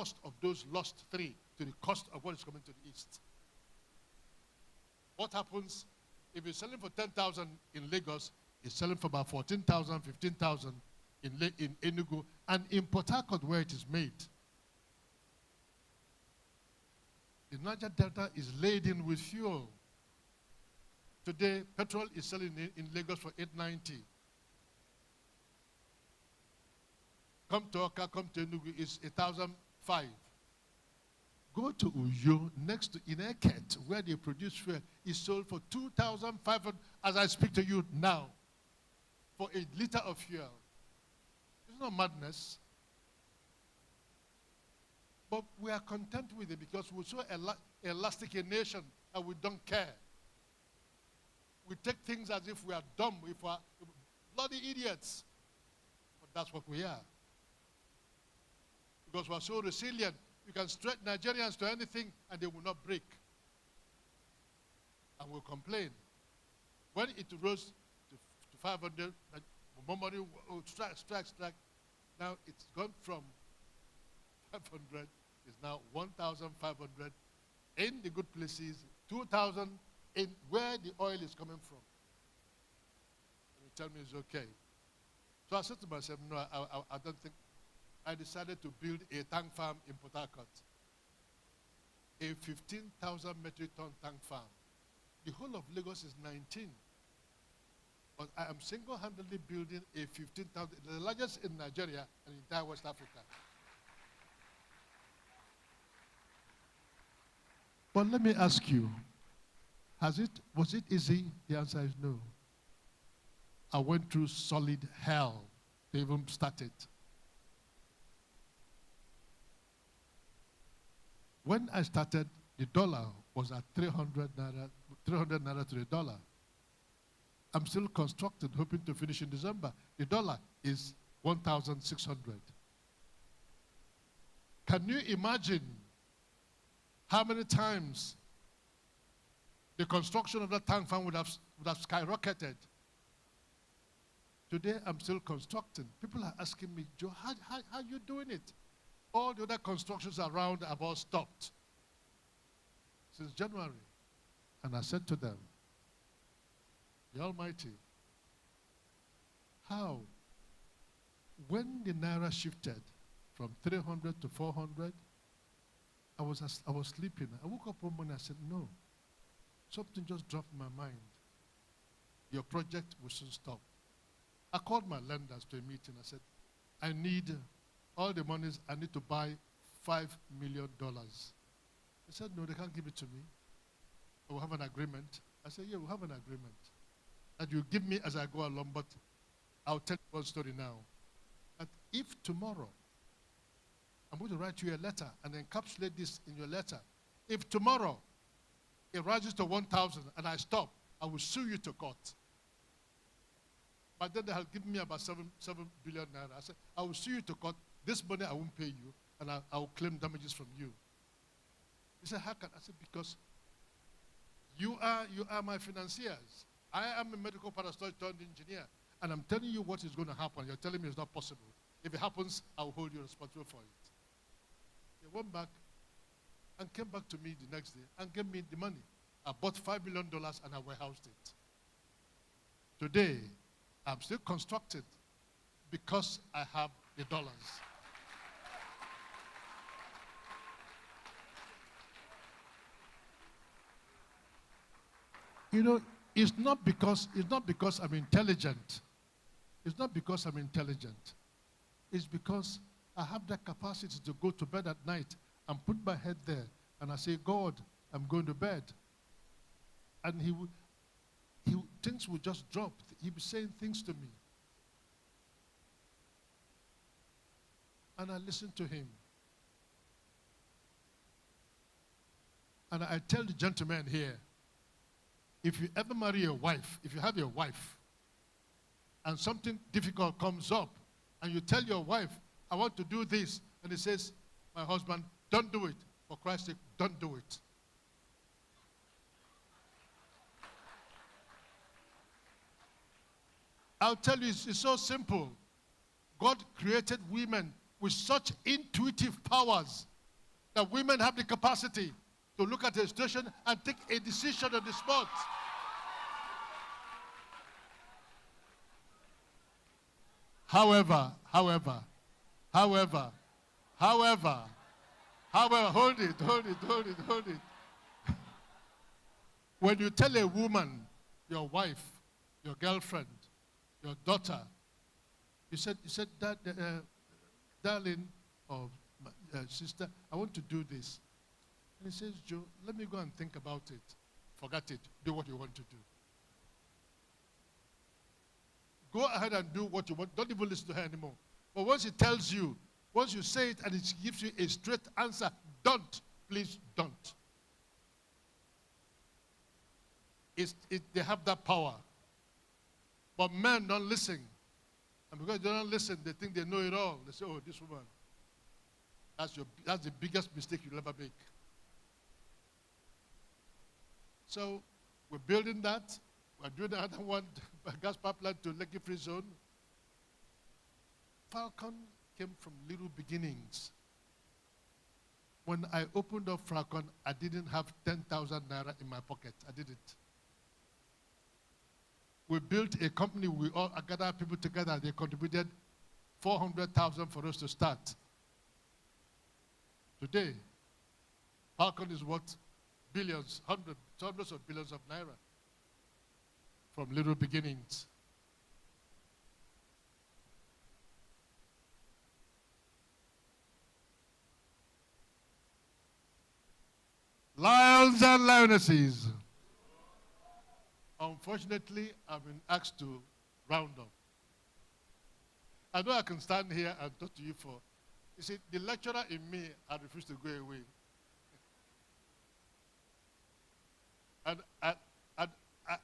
cost of those lost 3 to the cost of what is coming to the east. What happens if you're selling for 10,000 in Lagos, it's selling for about 14,000, 15,000 in Enugu, and in Port Harcourt where it is made. The Niger Delta is laden with fuel. Today, petrol is selling in Lagos for $8.90. Come to Oka, come to Enugu, it's $1,005. Go to Uyo, next to Ineket, where they produce fuel, is sold for $2,500 as I speak to you now, for a liter of fuel. It's not madness. But we are content with it because we're so elastic a nation and we don't care. We take things as if we are dumb, if we are bloody idiots. But that's what we are. Because we're so resilient. You can stretch Nigerians to anything and they will not break. And will complain. When it rose to 500, more money, strike. Now it's gone from 500, it's now 1,500 in the good places, 2,000 in where the oil is coming from. And you tell me it's okay. So I said to myself, no, I don't think. I decided to build a tank farm in Port Harcourt, a 15,000 metric ton tank farm. The whole of Lagos is 19. But I am single-handedly building a 15,000, the largest in Nigeria and entire West Africa. But let me ask you, was it easy? The answer is no. I went through solid hell to even start it. When I started, the dollar was at 300 naira to the dollar. I'm still constructing, hoping to finish in December. The dollar is 1,600. Can you imagine how many times the construction of that tank farm would have skyrocketed? Today, I'm still constructing. People are asking me, Joe, how are you doing it? All the other constructions around have all stopped since January. And I said to them, the Almighty, how? When the Naira shifted from 300 to 400, I was sleeping. I woke up one morning and I said, no, something just dropped in my mind. Your project will soon stop. I called my lenders to a meeting. I said, I need all the monies, I need to buy $5 million. They said, no, they can't give it to me. We'll have an agreement. I said, yeah, we'll have an agreement. And you give me as I go along, but I'll tell you one story now. And if tomorrow, I'm going to write you a letter and encapsulate this in your letter. If tomorrow it rises to 1,000 and I stop, I will sue you to court. But then they have given me about 7 billion naira. I said, I will sue you to court. This money I won't pay you, and I will claim damages from you. He said, how can? I said, because you are my financiers. I am a medical parasite turned engineer, and I'm telling you what is going to happen. You're telling me it's not possible. If it happens, I will hold you responsible for it. They went back and came back to me the next day and gave me the money. I bought $5 million and I warehoused it. Today, I'm still constructed because I have the dollars. You know, it's not because I'm intelligent. It's not because I'm intelligent. It's because I have that capacity to go to bed at night and put my head there and I say, God, I'm going to bed. And things will just drop. He'll be saying things to me. And I listen to him. And I tell the gentleman here, if you ever marry a wife, if you have a wife, and something difficult comes up, and you tell your wife, I want to do this, and he says, my husband, don't do it. For Christ's sake, don't do it. I'll tell you, it's so simple. God created women with such intuitive powers That women have the capacity to look at a situation and take a decision on the spot. However, hold it. When you tell a woman, your wife, your girlfriend, your daughter, you said that, darling, or sister, I want to do this. And he says, Joe, let me go and think about it. Forget it. Do what you want to do. Go ahead and do what you want. Don't even listen to her anymore. But once he tells you, once you say it and it gives you a straight answer, don't. Please don't. They have that power. But men don't listen. And because they don't listen, they think they know it all. They say, oh, this woman, that's the biggest mistake you'll ever make. So we're building that. We're doing another one, gas pipeline to Lekki Free Zone. Falcon came from little beginnings. When I opened up Falcon, I didn't have 10,000 naira in my pocket. I didn't. We built a company. We all gathered people together. They contributed 400,000 for us to start. Today, Falcon is worth billions, hundreds of billions of naira. From little beginnings. Lions and lionesses. Unfortunately, I've been asked to round up. I know I can stand here and talk to you for, you see, the lecturer in me, I refuse to go away. And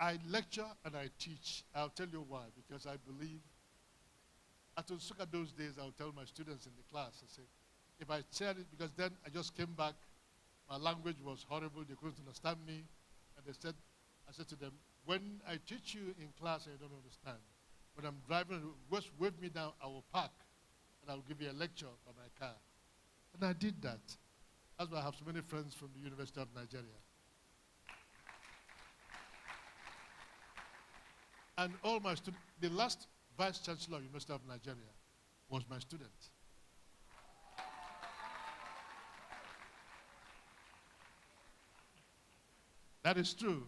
I lecture and I teach. I'll tell you why. Because I believe, at Unsuka those days, I'll tell my students in the class, I say, if I said it, because then I just came back, my language was horrible, they couldn't understand me, and I said to them, when I teach you in class and you don't understand, when I'm driving, just wave me down, I will park, and I will give you a lecture by my car. And I did that. That's why I have so many friends from the University of Nigeria. And all my students, the last Vice Chancellor of the University of Nigeria was my student. That is true.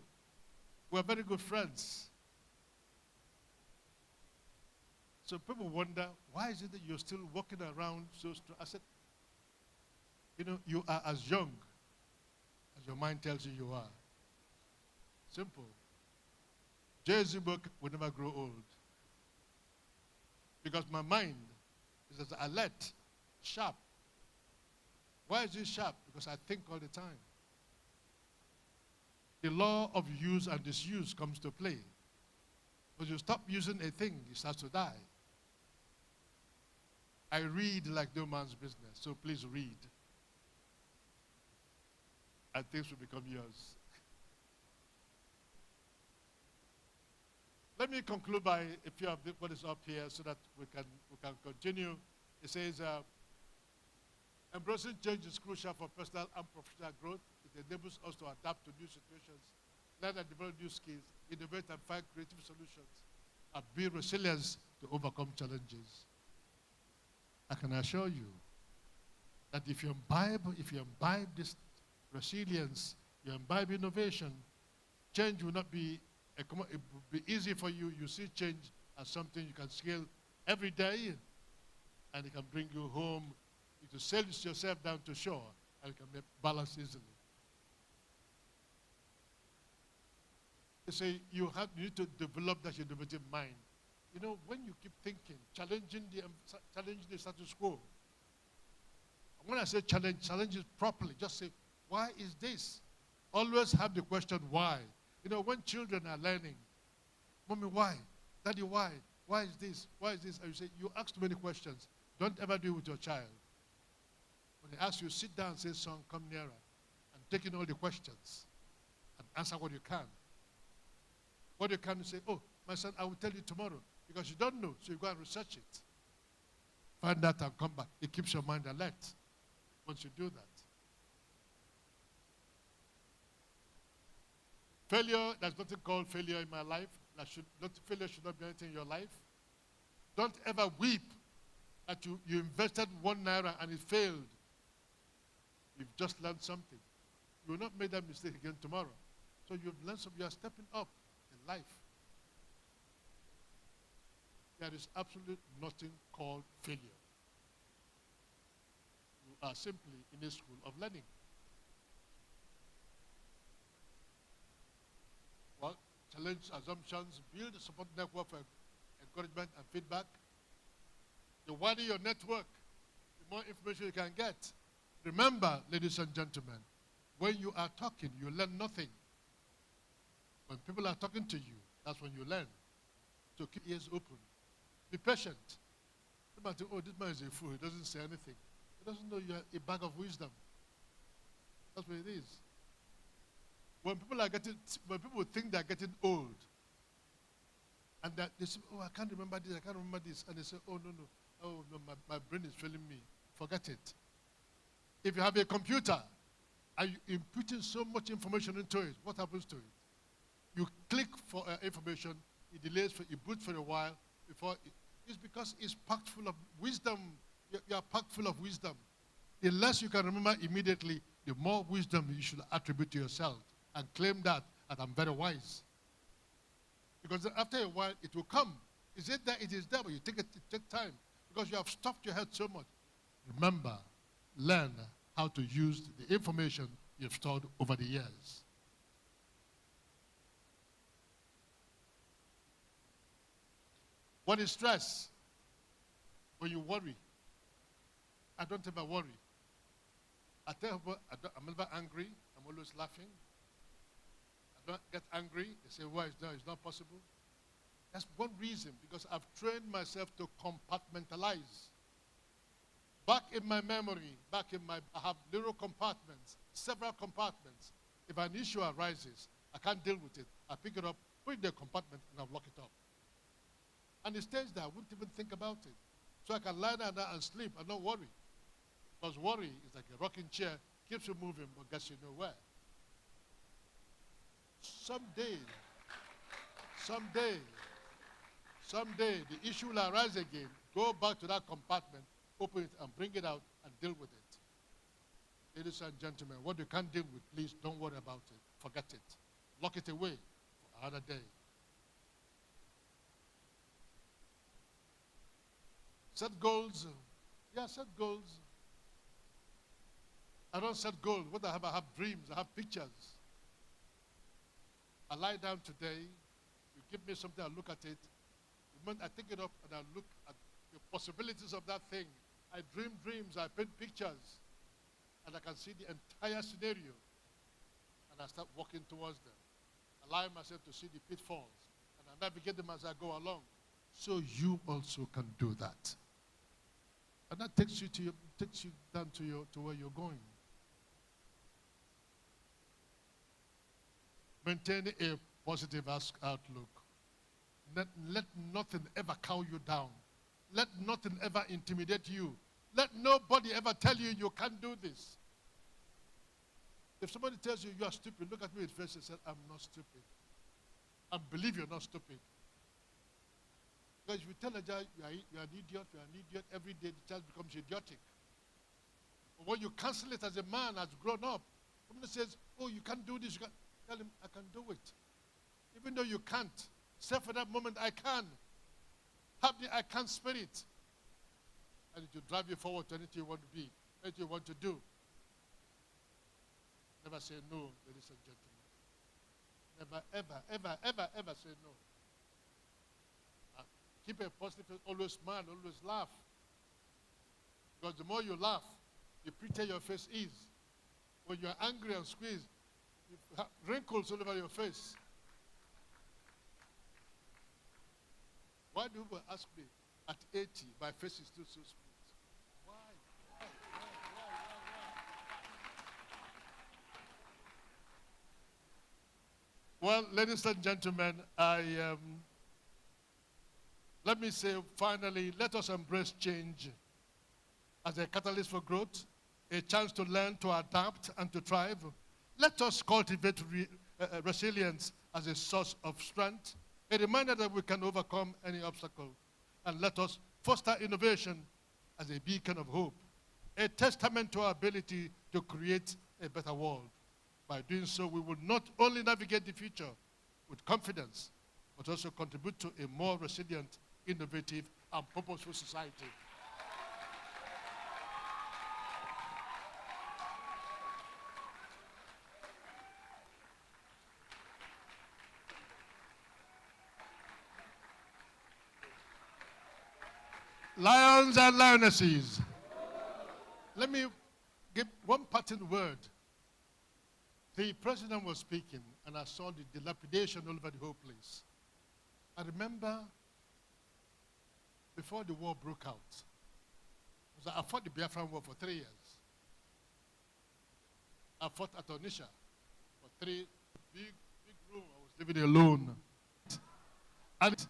We're very good friends. So people wonder, why is it that you're still walking around so strong? I said, you know, you are as young as your mind tells you you are. Simple. Jay-Z book will never grow old. Because my mind is as alert, sharp. Why is it sharp? Because I think all the time. The law of use and disuse comes to play. When you stop using a thing, it starts to die. I read like no man's business, so please read. And things will become yours. Let me conclude by a few of what is up here so that we can continue. It says, embracing change is crucial for personal and professional growth. It enables us to adapt to new situations, learn and develop new skills, innovate and find creative solutions, and build resilience to overcome challenges. I can assure you that if you imbibe this resilience, you imbibe innovation, change will not be it will be easy for you. You see change as something you can scale every day, and it can bring you home. You can sail yourself down to shore, and it can be balanced easily. They say you need to develop that innovative mind. You know, when you keep thinking, challenging the status quo. When I say challenge it properly. Just say, why is this? Always have the question, why? You know, when children are learning, Mommy, why? Daddy, why? Why is this? Why is this? And you say, you ask too many questions. Don't ever do it with your child. When they ask you, sit down and say, son, come nearer. And take in all the questions. And answer what you can. What you can, say, oh, my son, I will tell you tomorrow. Because you don't know, so you go and research it. Find out and come back. It keeps your mind alert once you do that. Failure, there's nothing called failure in my life. Failure should not be anything in your life. Don't ever weep that you invested 1 naira and it failed. You've just learned something. You will not make that mistake again tomorrow. So you've learned something. You are stepping up in life. There is absolutely nothing called failure. You are simply in a school of learning. Well, challenge assumptions, build a support network for encouragement and feedback. The wider your network, the more information you can get. Remember, ladies and gentlemen, when you are talking, you learn nothing. When people are talking to you, that's when you learn. So keep ears open. Be patient. Don't think, oh, this man is a fool. He doesn't say anything. He doesn't know you're a bag of wisdom. That's what it is. When people think they're getting old, and that they say, oh, I can't remember this, and they say, oh, no, my brain is failing me. Forget it. If you have a computer, and you're inputting so much information into it, what happens to it? You click for information, it delays, it boots for a while, it's because it's packed full of wisdom. You are packed full of wisdom. The less you can remember immediately, the more wisdom you should attribute to yourself and claim that I'm very wise. Because after a while, it will come. Is it there? It is there, but it takes time because you have stuffed your head so much. Remember, learn how to use the information you've stored over the years. What is stress? When you worry. I don't ever worry. I tell people I'm never angry. I'm always laughing. I don't get angry. They say, why it's not possible? That's one reason, because I've trained myself to compartmentalize. Back in my memory, I have little compartments, several compartments. If an issue arises, I can't deal with it. I pick it up, put it in the compartment, and I'll lock it up. And it stays there. I wouldn't even think about it. So I can lie down there and sleep and not worry. Because worry is like a rocking chair, keeps you moving, but gets you nowhere. Someday, the issue will arise again. Go back to that compartment, open it, and bring it out and deal with it. Ladies and gentlemen, what you can't deal with, please don't worry about it. Forget it. Lock it away for another day. Set goals. Yeah, set goals. I don't set goals. What I have dreams. I have pictures. I lie down today. You give me something, I look at it. The moment I take it up and I look at the possibilities of that thing, I dream dreams, I paint pictures, and I can see the entire scenario, and I start walking towards them. Allow myself to see the pitfalls, and I navigate them as I go along. So you also can do that. And that takes you down to where you're going. Maintain a positive outlook. Let nothing ever cow you down. Let nothing ever intimidate you. Let nobody ever tell you you can't do this. If somebody tells you you are stupid, look at me with face and say, I'm not stupid. And believe you're not stupid. Because if you tell a child you're an idiot, every day the child becomes idiotic. But when you cancel it as a man, as grown up, somebody says, oh, you can't do this, you can't. Tell him, I can do it. Even though you can't. Say for that moment, I can. Have the I can spirit. And it will drive you forward to anything you want to be, anything you want to do. Never say no, ladies and gentlemen. Never, ever say no. Keep a positive, always smile, always laugh. Because the more you laugh, the prettier your face is. When you're angry and squeezed, you have wrinkles all over your face. Why do people ask me, at 80, my face is still so smooth? Why? Well, ladies and gentlemen, let me say finally, let us embrace change as a catalyst for growth, a chance to learn, to adapt, and to thrive. Let us cultivate resilience as a source of strength, a reminder that we can overcome any obstacle, and let us foster innovation as a beacon of hope, a testament to our ability to create a better world. By doing so, we will not only navigate the future with confidence, but also contribute to a more resilient, innovative, and purposeful society. Lions and lionesses, let me give one parting word. The president was speaking, and I saw the dilapidation all over the whole place. I remember before the war broke out, I fought the Biafran War for 3 years. I fought at Onisha for 3 big room. I was living alone. And